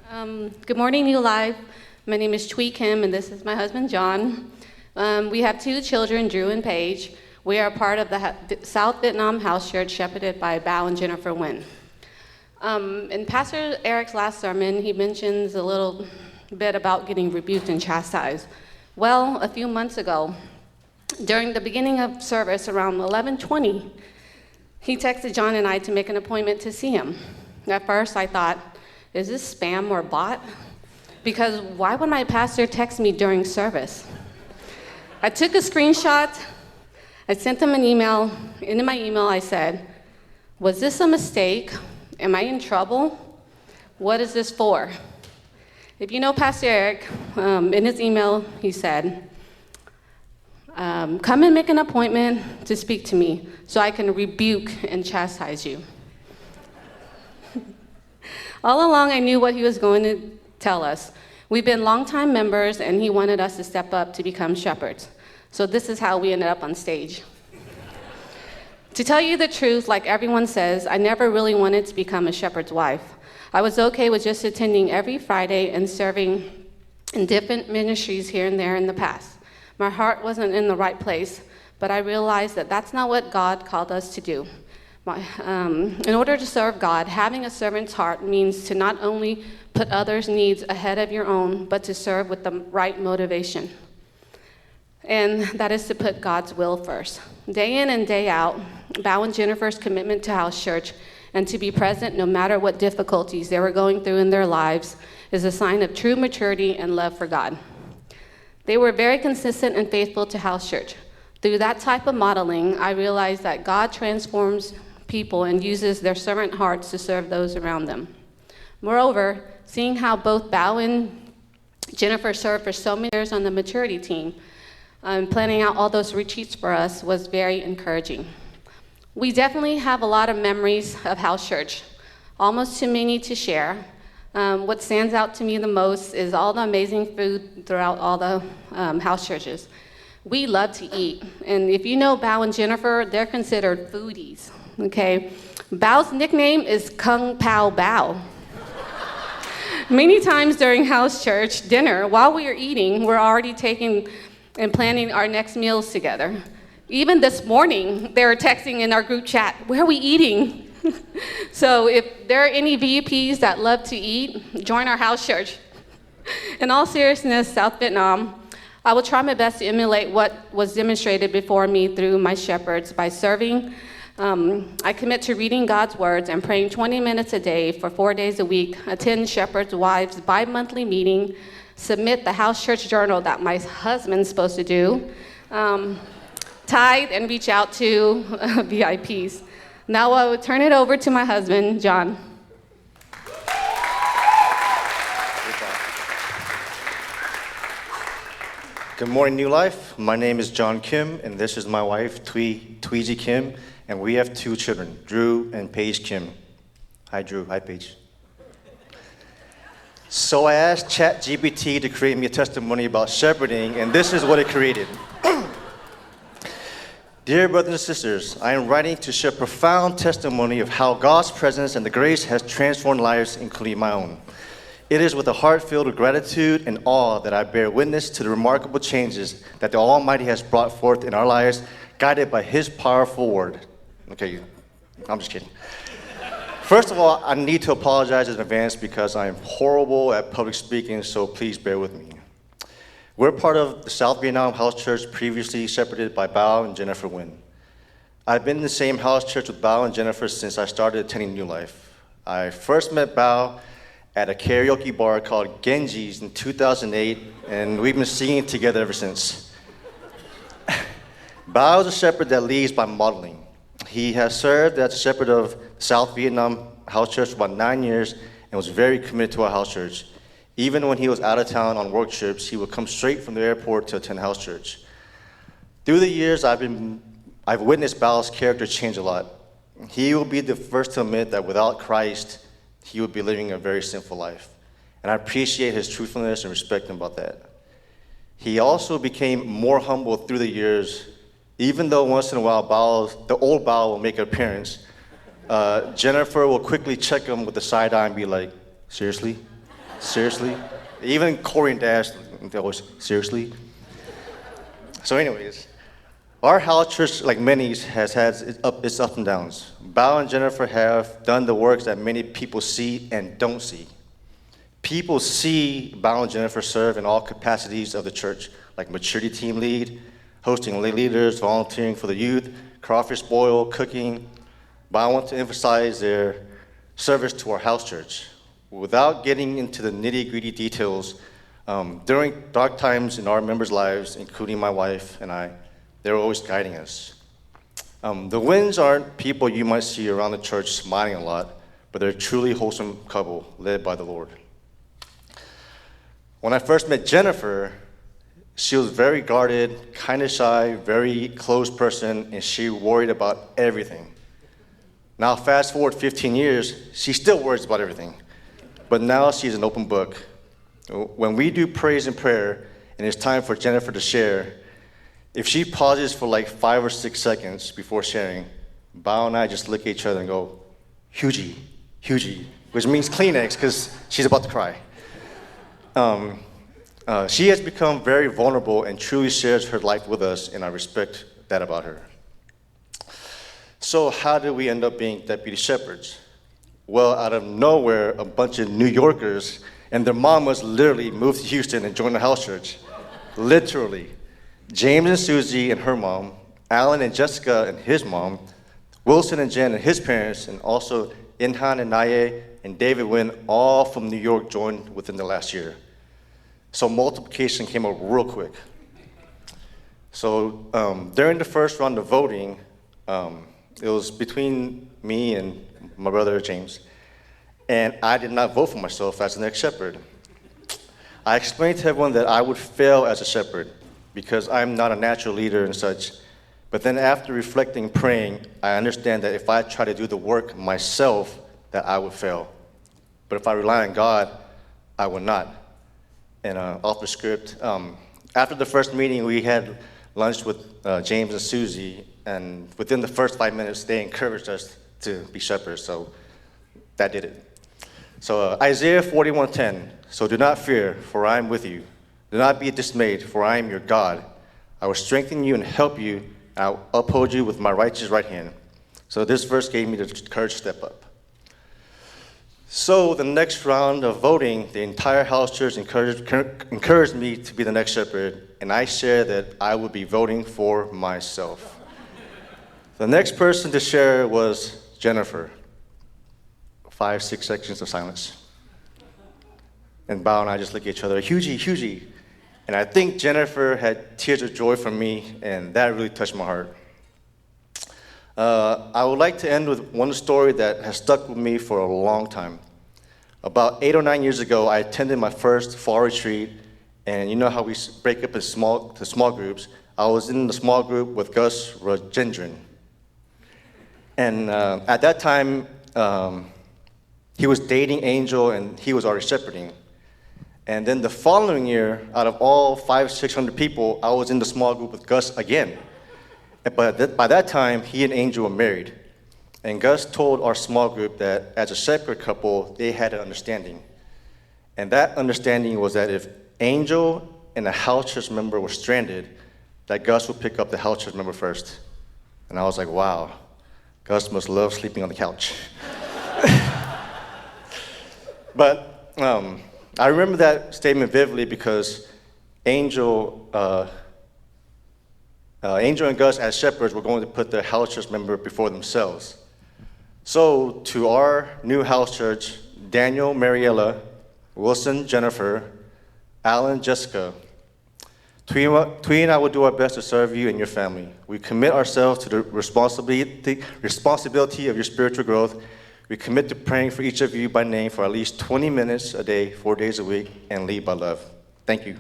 Good morning, New Life. My name is Thuy Kim, and this is my husband, John. We have two children, Drew and Paige. We are part of the South Vietnam House Church, shepherded by Bao and Jennifer Nguyen. In Pastor Eric's last sermon, he mentions a little bit about getting rebuked and chastised. Well, a few months ago, during the beginning of service around 11:20, he texted John and I to make an appointment to see him. At first, I thought, is this spam or bot? Because why would my pastor text me during service? I took a screenshot, I sent him an email. In my email, I said, was this a mistake? Am I in trouble? What is this for? If you know Pastor Eric, in his email, he said, come and make an appointment to speak to me so I can rebuke and chastise you. All along, I knew what he was going to tell us. We've been longtime members, and he wanted us to step up to become shepherds. So this is how we ended up on stage. To tell you the truth, like everyone says, I never really wanted to become a shepherd's wife. I was okay with just attending every Friday and serving in different ministries here and there in the past. My heart wasn't in the right place, but I realized that that's not what God called us to do. In order to serve God, having a servant's heart means to not only put others' needs ahead of your own, but to serve with the right motivation. And that is to put God's will first. Day in and day out, Bao and Jennifer's commitment to House Church and to be present no matter what difficulties they were going through in their lives is a sign of true maturity and love for God. They were very consistent and faithful to House Church. Through that type of modeling, I realized that God transforms people and uses their servant hearts to serve those around them. Moreover, seeing how both Bao and Jennifer served for so many years on the maturity team, planning out all those retreats for us was very encouraging. We definitely have a lot of memories of House Church, almost too many to share. What stands out to me the most is all the amazing food throughout all the house churches. We love to eat, and if you know Bao and Jennifer, they're considered foodies. Okay, Bao's nickname is Kung Pao Bao. Many times during house church dinner, while we are eating, we're already taking and planning our next meals together. Even this morning, they were texting in our group chat, where are we eating? So if there are any VUPs that love to eat, join our house church. In all seriousness, South Vietnam, I will try my best to emulate what was demonstrated before me through my shepherds by serving. I commit to reading God's words and praying 20 minutes a day for 4 days a week, attend Shepherd's Wives bi-monthly meeting, submit the house church journal that my husband's supposed to do, tithe, and reach out to VIPs. Now I will turn it over to my husband, John. Good morning, New Life. My name is John Kim, and this is my wife, Thuy Kim, and we have two children, Drew and Paige Kim. Hi, Drew. Hi, Paige. So I asked ChatGPT to create me a testimony about shepherding, and this is what it created. Dear brothers and sisters, I am writing to share profound testimony of how God's presence and the grace has transformed lives, including my own. It is with a heart filled with gratitude and awe that I bear witness to the remarkable changes that the Almighty has brought forth in our lives, guided by His powerful word. Okay, I'm just kidding. First of all, I need to apologize in advance because I am horrible at public speaking, so please bear with me. We're part of the South Vietnam House Church, previously shepherded by Bao and Jennifer Nguyen. I've been in the same house church with Bao and Jennifer since I started attending New Life. I first met Bao at a karaoke bar called Genji's in 2008, and we've been singing together ever since. Bao is a shepherd that leads by modeling. He has served as a shepherd of South Vietnam House Church for about 9 years and was very committed to our house church. Even when he was out of town on work trips, he would come straight from the airport to attend house church. Through the years, I've witnessed Bao's character change a lot. He will be the first to admit that without Christ, he would be living a very sinful life. And I appreciate his truthfulness and respect him about that. He also became more humble through the years, even though once in a while the old Bao will make an appearance. Jennifer will quickly check him with a side eye and be like, seriously? Seriously? Even Corey and Dash, they always, seriously? So anyways, our house church, like many, has had its ups and downs. Bao and Jennifer have done the works that many people see and don't see. People see Bao and Jennifer serve in all capacities of the church, like maturity team lead, hosting lay leaders, volunteering for the youth, crawfish boil, cooking. But I want to emphasize their service to our house church. Without getting into the nitty-gritty details, during dark times in our members' lives, including my wife and I, they're always guiding us. The Wins aren't people you might see around the church smiling a lot, but they're a truly wholesome couple led by the Lord. When I first met Jennifer, she was very guarded, kind of shy, very closed person, and she worried about everything. Now, fast forward 15 years, she still worries about everything. But now she's an open book. When we do praise and prayer, and it's time for Jennifer to share, if she pauses for like 5 or 6 seconds before sharing, Bao and I just look at each other and go, "Hugie, Hugie," which means Kleenex, because she's about to cry. She has become very vulnerable and truly shares her life with us, and I respect that about her. So how did we end up being deputy shepherds? Well, out of nowhere, a bunch of New Yorkers and their mamas literally moved to Houston and joined the house church. Literally. James and Susie and her mom, Alan and Jessica and his mom, Wilson and Jen and his parents, and also Inhan and Naye and David Wynn, all from New York, joined within the last year. So multiplication came up real quick. So during the first round of voting, it was between me and my brother James, and I did not vote for myself as the next shepherd. I explained to everyone that I would fail as a shepherd because I'm not a natural leader and such. But then after reflecting and praying, I understand that if I try to do the work myself, that I would fail. But if I rely on God, I would not. And off the script, after the first meeting, we had lunch with James and Susie, and within the first 5 minutes, they encouraged us to be shepherds, so that did it. So Isaiah 41:10, "So do not fear, for I am with you. Do not be dismayed, for I am your God. I will strengthen you and help you, and I will uphold you with my righteous right hand." So this verse gave me the courage to step up. So the next round of voting, the entire house church encouraged me to be the next shepherd, and I shared that I would be voting for myself. The next person to share was Jennifer. 5, 6 seconds of silence. And Bao and I just look at each other, "Hugie, Hugie." And I think Jennifer had tears of joy from me, and that really touched my heart. I would like to end with one story that has stuck with me for a long time. About 8 or 9 years ago, I attended my first fall retreat, and you know how we break up in small groups. I was in the small group with Gus Rajendran. And at that time, he was dating Angel, and he was already shepherding. And then the following year, out of all 500-600 people, I was in the small group with Gus again. But by that time, he and Angel were married. And Gus told our small group that as a shepherd couple, they had an understanding. And that understanding was that if Angel and a house church member were stranded, that Gus would pick up the house church member first. And I was like, wow, Gus must love sleeping on the couch. But I remember that statement vividly because Angel and Gus, as shepherds, were going to put their house church member before themselves. So to our new house church, Daniel, Mariella, Wilson, Jennifer, Alan, Jessica, Thuy and I will do our best to serve you and your family. We commit ourselves to the responsibility of your spiritual growth. We commit to praying for each of you by name for at least 20 minutes a day, 4 days a week, and lead by love. Thank you.